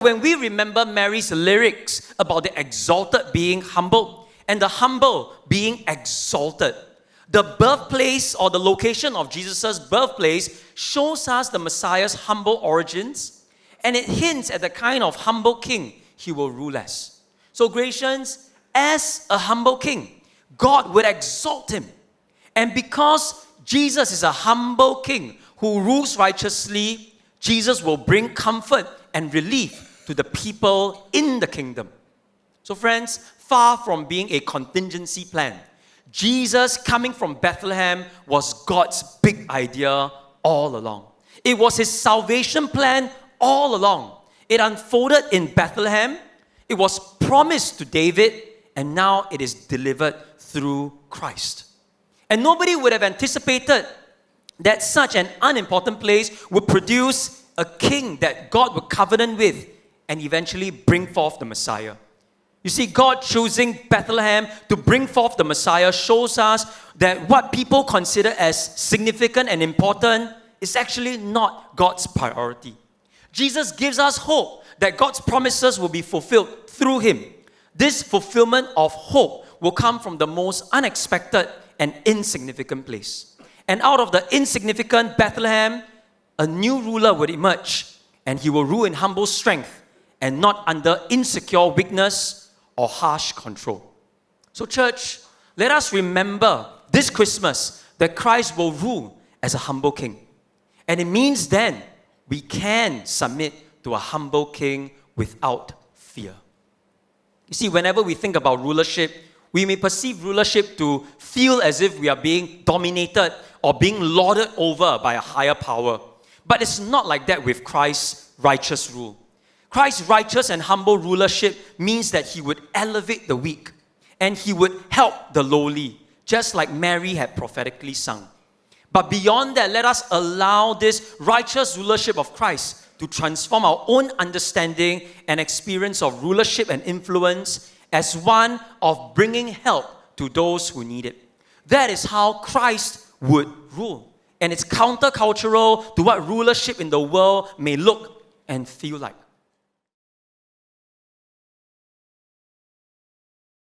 When we remember Mary's lyrics about the exalted being humbled and the humble being exalted, the birthplace or the location of Jesus' birthplace shows us the Messiah's humble origins, and it hints at the kind of humble king he will rule as. So, Gracians, as a humble king, God would exalt him. And because Jesus is a humble king who rules righteously, Jesus will bring comfort and relief to the people in the kingdom. So friends, far from being a contingency plan, Jesus coming from Bethlehem was God's big idea all along. It was his salvation plan all along. It unfolded in Bethlehem, it was promised to David, and now it is delivered through Christ. And nobody would have anticipated that such an unimportant place would produce a king that God would covenant with and eventually bring forth the Messiah. You see, God choosing Bethlehem to bring forth the Messiah shows us that what people consider as significant and important is actually not God's priority. Jesus gives us hope that God's promises will be fulfilled through him. This fulfillment of hope will come from the most unexpected and insignificant place. And out of the insignificant Bethlehem, a new ruler would emerge, and he will rule in humble strength and not under insecure weakness or harsh control. So church, let us remember this Christmas that Christ will rule as a humble king. And it means then we can submit to a humble king without fear. You see, whenever we think about rulership, we may perceive rulership to feel as if we are being dominated or being lorded over by a higher power. But it's not like that with Christ's righteous rule. Christ's righteous and humble rulership means that he would elevate the weak and he would help the lowly, just like Mary had prophetically sung. But beyond that, let us allow this righteous rulership of Christ to transform our own understanding and experience of rulership and influence as one of bringing help to those who need it. That is how Christ would rule. And it's countercultural to what rulership in the world may look and feel like.